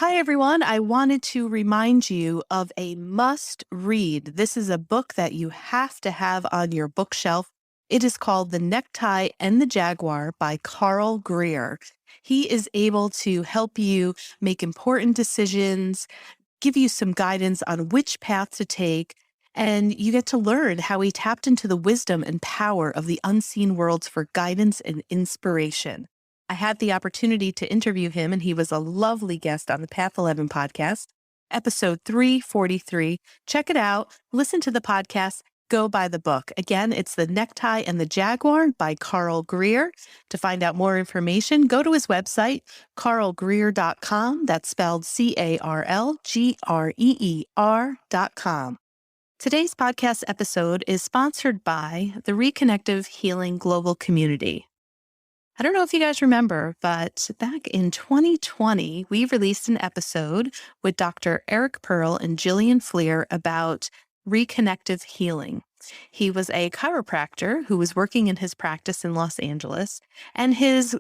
Hi, everyone. I wanted to remind you of a must read. This is a book that you have to have on your bookshelf. It is called The Necktie and the Jaguar by Greer. He is able to help you make important decisions, give you some guidance on which path to take, and you get to learn how he tapped into the wisdom and power of the unseen worlds for guidance and inspiration. I had the opportunity to interview him, and he was a lovely guest on the Path 11 podcast, episode 343. Check it out, listen to the podcast, go buy the book. Again, it's The Necktie and the Jaguar by Greer. To find out more information, go to his website, carlgreer.com. That's spelled CarlGreer.com. Today's podcast episode is sponsored by the Reconnective Healing Global Community. I don't know if you guys remember, but back in 2020, we released an episode with Dr. Eric Pearl and Jillian Fleer about Reconnective healing. He was a chiropractor who was working in his practice in Los Angeles, and his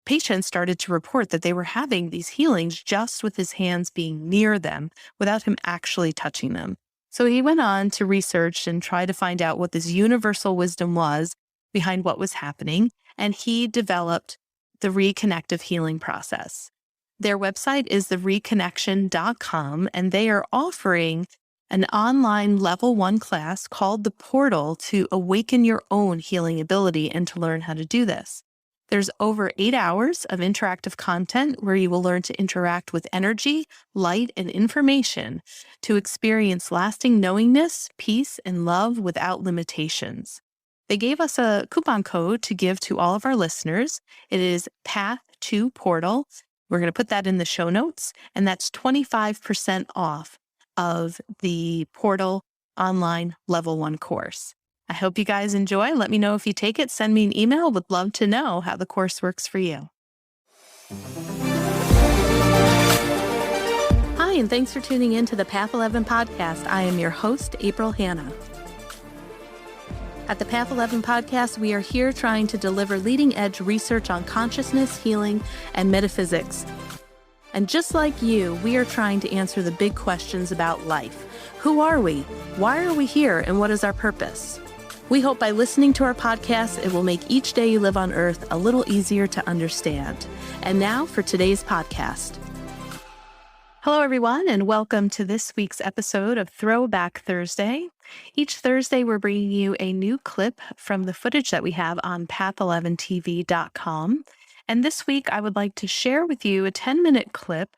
patients started to report that they were having these healings just with his hands being near them without him actually touching them. So he went on to research and try to find out what this universal wisdom was behind what was happening, and he developed the Reconnective healing process. Their website is thereconnection.com, and they are offering an online level 1 class called The Portal to awaken your own healing ability and to learn how to do this. There's over 8 hours of interactive content where you will learn to interact with energy, light, and information to experience lasting knowingness, peace, and love without limitations. They gave us a coupon code to give to all of our listeners. It is Path2Portal. We're going to put that in the show notes, and that's 25% off of the Portal online level 1 course. I hope you guys enjoy. Let me know if you take it. Send me an email. Would love to know how the course works for you. Hi, and thanks for tuning in to the Path 11 podcast. I am your host, April Hanna. At the Path 11 podcast, we are here trying to deliver leading-edge research on consciousness, healing, and metaphysics. And just like you, we are trying to answer the big questions about life. Who are we? Why are we here? And what is our purpose? We hope by listening to our podcast, it will make each day you live on Earth a little easier to understand. And now for today's podcast. Hello, everyone, and welcome to this week's episode of Throwback Thursday. Each Thursday, we're bringing you a new clip from the footage that we have on path11tv.com. And this week, I would like to share with you a 10-minute clip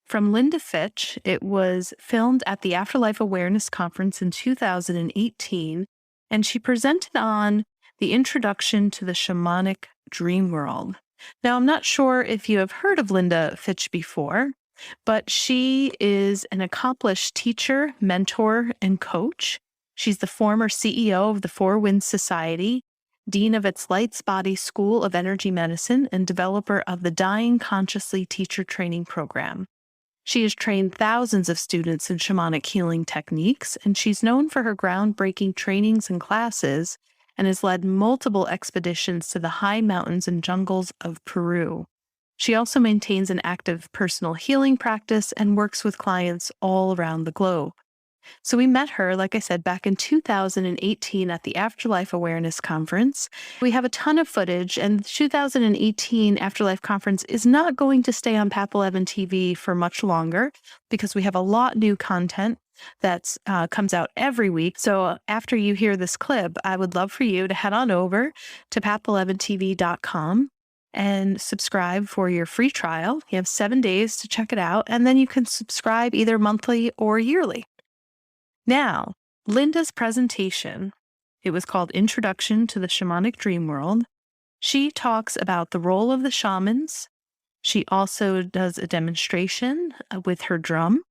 from Linda Fitch. It was filmed at the Afterlife Awareness Conference in 2018, and she presented on the introduction to the shamanic dream world. Now, I'm not sure if you have heard of Linda Fitch before, but she is an accomplished teacher, mentor, and coach. She's the former CEO of the Four Winds Society, dean of its Lights Body School of Energy Medicine, and developer of the Dying Consciously Teacher Training Program. She has trained thousands of students in shamanic healing techniques, and she's known for her groundbreaking trainings and classes, and has led multiple expeditions to the high mountains and jungles of Peru. She also maintains an active personal healing practice and works with clients all around the globe. So we met her, like I said, back in 2018 at the Afterlife Awareness Conference. We have a ton of footage, and the 2018 Afterlife Conference is not going to stay on Path 11 TV for much longer because we have a lot new content that comes out every week. So after you hear this clip, I would love for you to head on over to path11tv.com and subscribe for your free trial. You have 7 days to check it out, and then you can subscribe either monthly or yearly. Now, Linda's presentation, it was called Introduction to the Shamanic Dream World. She talks about the role of the shamans. She also does a demonstration with her drum.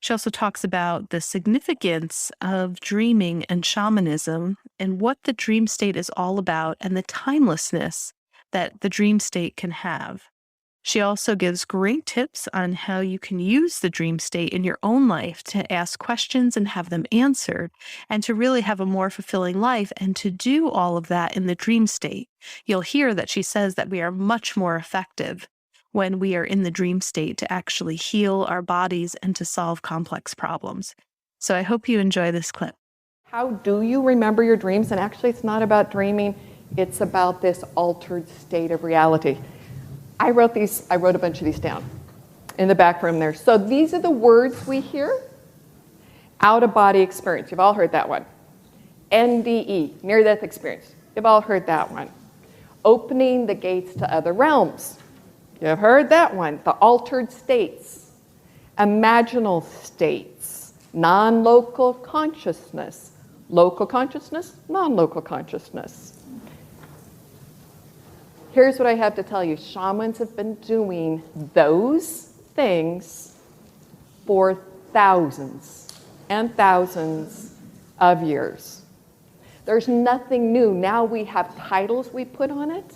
She also talks about the significance of dreaming and shamanism and what the dream state is all about and the timelessness that the dream state can have. She also gives great tips on how you can use the dream state in your own life to ask questions and have them answered, and to really have a more fulfilling life and to do all of that in the dream state. You'll hear that she says that we are much more effective when we are in the dream state to actually heal our bodies and to solve complex problems. So I hope you enjoy this clip. How do you remember your dreams? And actually, it's not about dreaming. It's about this altered state of reality. I wrote a bunch of these down in the back room there. So these are the words we hear. Out-of-body experience. You've all heard that one. NDE, near-death experience. You've all heard that one. Opening the gates to other realms. You've heard that one. The altered states. Imaginal states. Non-local consciousness. Local consciousness, non-local consciousness. Here's what I have to tell you. Shamans have been doing those things for thousands and thousands of years. There's nothing new. Now we have titles we put on it.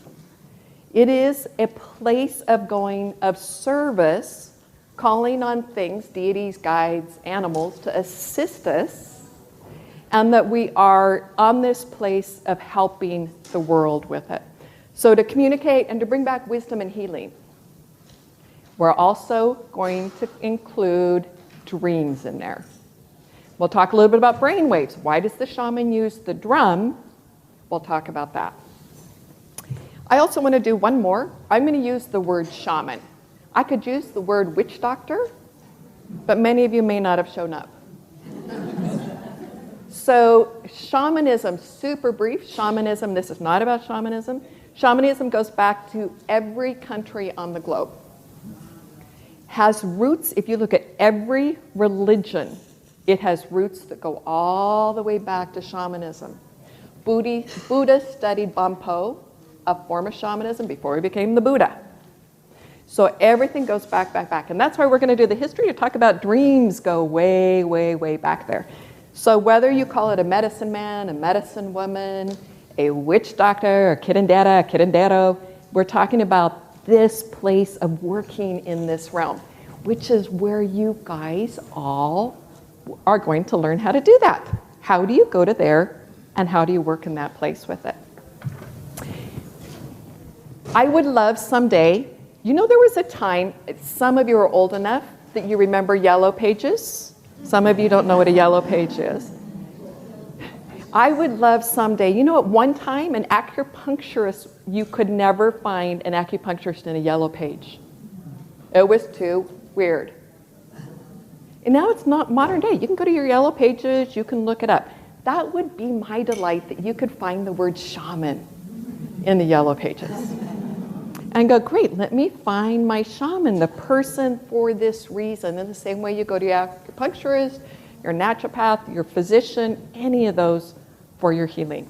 It is a place of service, calling on things, deities, guides, animals to assist us, and that we are on this place of helping the world with it. So to communicate and to bring back wisdom and healing. We're also going to include dreams in there. We'll talk a little bit about brain waves. Why does the shaman use the drum? We'll talk about that. I also want to do one more. I'm going to use the word shaman. I could use the word witch doctor, but many of you may not have shown up. So shamanism, super brief. Shamanism, this is not about shamanism. Shamanism goes back to every country on the globe. Has roots, if you look at every religion, it has roots that go all the way back to shamanism. Buddha studied Bampo, a form of shamanism, before he became the Buddha. So everything goes back. And that's why we're going to do the history to talk about dreams go way, way, way back there. So whether you call it a medicine man, a medicine woman, a witch doctor, a kidandada, we're talking about this place of working in this realm, which is where you guys all are going to learn how to do that. How do you go to there, and how do you work in that place with it? I would love someday, there was a time, some of you are old enough that you remember yellow pages. Some of you don't know what a yellow page is. I would love someday, at one time, an acupuncturist, you could never find an acupuncturist in a yellow page. It was too weird. And now it's not modern day. You can go to your yellow pages, you can look it up. That would be my delight, that you could find the word shaman in the yellow pages. And go, great, let me find my shaman, the person for this reason. In the same way you go to your acupuncturist, your naturopath, your physician, any of those for your healing.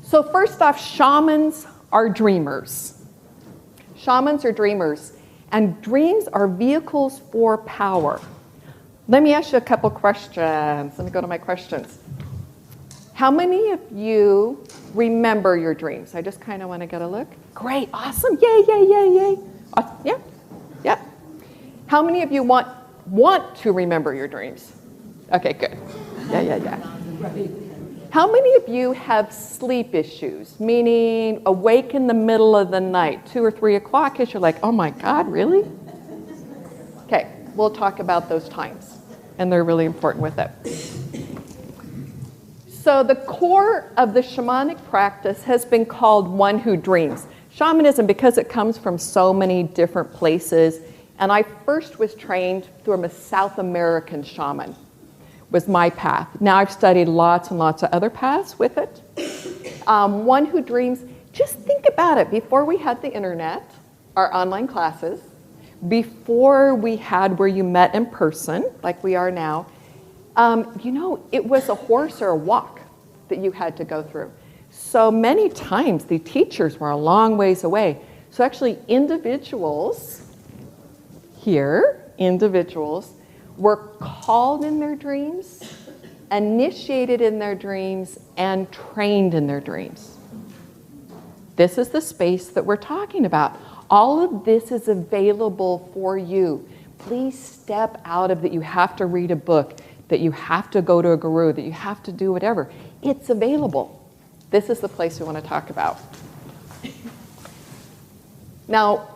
So first off, shamans are dreamers. Shamans are dreamers. And dreams are vehicles for power. Let me ask you a couple questions. Let me go to my questions. How many of you remember your dreams? I just kind of want to get a look. Great, awesome, yay. Yeah. How many of you want to remember your dreams? Okay, good. Yeah. How many of you have sleep issues, meaning awake in the middle of the night, 2 or 3 o'clock, because you're like, oh my God, really? Okay, we'll talk about those times, and they're really important with it. So the core of the shamanic practice has been called one who dreams. Shamanism, because it comes from so many different places, and I first was trained through a South American shaman, was my path. Now I've studied lots and lots of other paths with it. One who dreams, just think about it. Before we had the internet, our online classes, before we had where you met in person, like we are now, it was a horse or a walk that you had to go through. So many times the teachers were a long ways away. So actually individuals were called in their dreams, initiated in their dreams, and trained in their dreams. This is the space that we're talking about. All of this is available for you. Please step out of that you have to read a book, that you have to go to a guru, that you have to do whatever. It's available. This is the place we want to talk about. Now,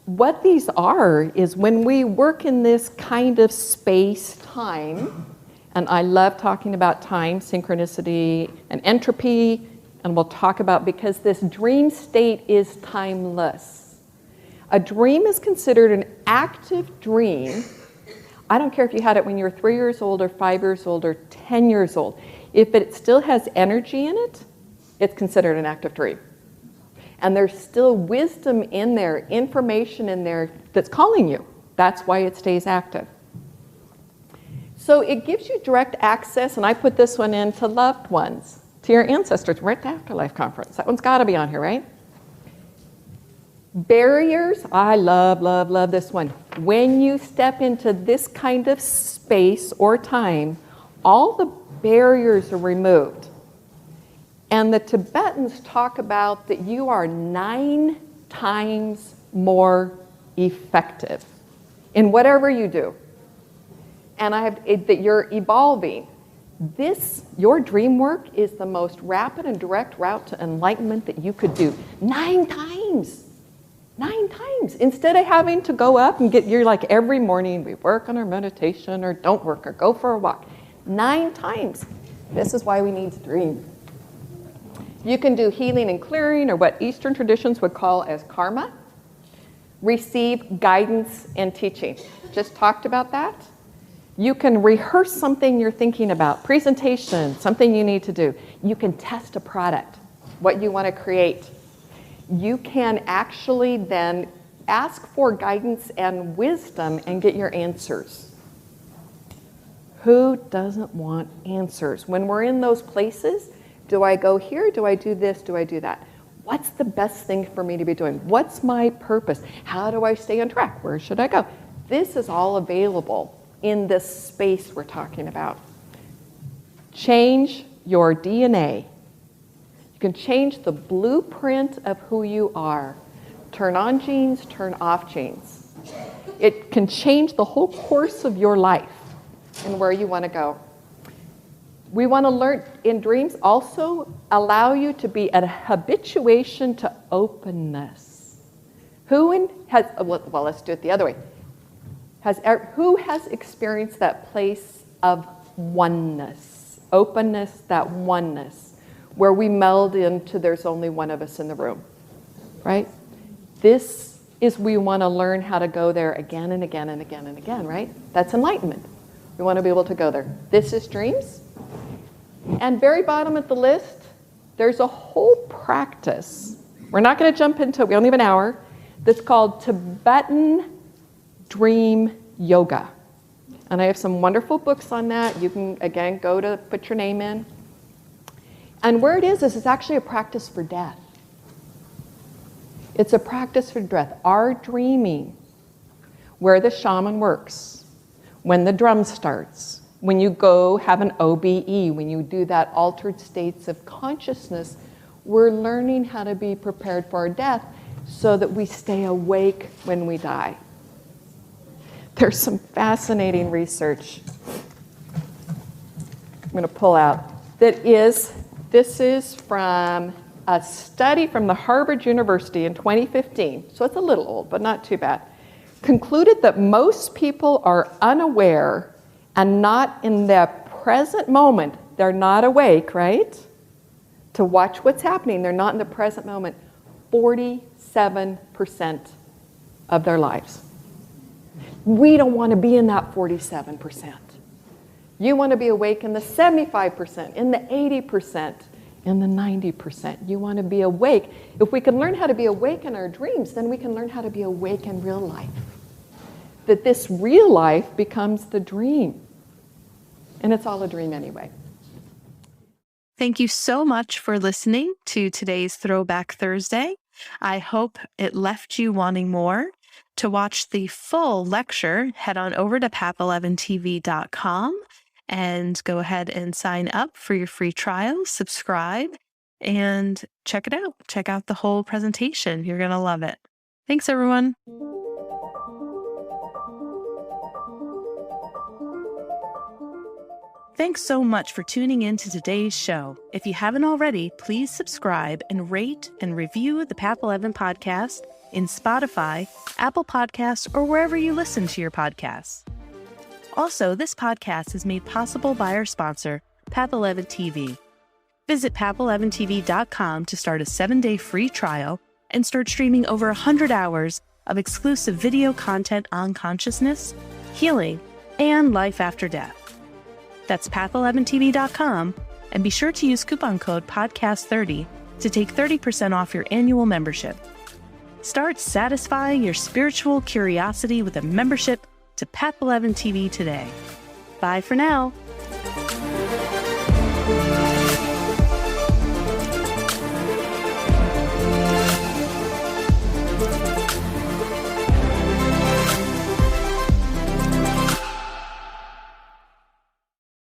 what these are is when we work in this kind of space-time, and I love talking about time, synchronicity, and entropy, and we'll talk about, because this dream state is timeless. A dream is considered an active dream. I don't care if you had it when you were 3 years old or 5 years old or 10 years old. If it still has energy in it, it's considered an active dream. And there's still wisdom in there, information in there that's calling you. That's why it stays active. So it gives you direct access, and I put this one in, to loved ones, to your ancestors. We're at the Afterlife Conference. That one's got to be on here, right? Barriers, I love this one. When you step into this kind of space or time, all the barriers are removed. And the Tibetans talk about that you are 9 times more effective in whatever you do. And that you're evolving. Your dream work is the most rapid and direct route to enlightenment that you could do. 9 times. 9 times. Instead of having to go up and you're like every morning, we work on our meditation or don't work or go for a walk. 9 times. This is why we need to dream. You can do healing and clearing, or what Eastern traditions would call as karma. Receive guidance and teaching. Just talked about that. You can rehearse something you're thinking about, presentation, something you need to do. You can test a product, what you want to create. You can actually then ask for guidance and wisdom and get your answers. Who doesn't want answers? When we're in those places, do I go here? Do I do this? Do I do that? What's the best thing for me to be doing? What's my purpose? How do I stay on track? Where should I go? This is all available in this space we're talking about. Change your DNA. You can change the blueprint of who you are. Turn on genes, turn off genes. It can change the whole course of your life and where you want to go. We want to learn in dreams also allow you to be at a habituation to openness. Let's do it the other way. Who has experienced that place of oneness, openness, that oneness, where we meld into there's only one of us in the room, right? This is, we want to learn how to go there again and again and again and again, right? That's enlightenment. We want to be able to go there. This is dreams. And very bottom of the list, there's a whole practice. We're not going to jump into it. We only have an hour. That's called Tibetan Dream Yoga. And I have some wonderful books on that. You can, again, go to put your name in. And where it is it's actually a practice for death. It's a practice for death. Our dreaming, where the shaman works, when the drum starts, when you go have an OBE, when you do that altered states of consciousness, we're learning how to be prepared for our death so that we stay awake when we die. There's some fascinating research I'm going to pull out. This is from a study from the Harvard University in 2015, so it's a little old, but not too bad. Concluded that most people are unaware and not in the present moment. They're not awake, right? To watch what's happening. They're not in the present moment. 47% of their lives. We don't want to be in that 47%. You want to be awake in the 75%, in the 80%, in the 90%. You want to be awake. If we can learn how to be awake in our dreams, then we can learn how to be awake in real life. That this real life becomes the dream. And it's all a dream anyway. Thank you so much for listening to today's Throwback Thursday. I hope it left you wanting more. To watch the full lecture, head on over to pap11tv.com and go ahead and sign up for your free trial, subscribe, and check it out. Check out the whole presentation. You're going to love it. Thanks, everyone. Thanks so much for tuning in to today's show. If you haven't already, please subscribe and rate and review the PAP 11 podcast in Spotify, Apple Podcasts, or wherever you listen to your podcasts. Also, this podcast is made possible by our sponsor, Path 11 TV. Visit path11tv.com to start a 7-day free trial and start streaming over 100 hours of exclusive video content on consciousness, healing, and life after death. That's path11tv.com, and be sure to use coupon code PODCAST30 to take 30% off your annual membership. Start satisfying your spiritual curiosity with a membership to Path 11 TV today. Bye for now.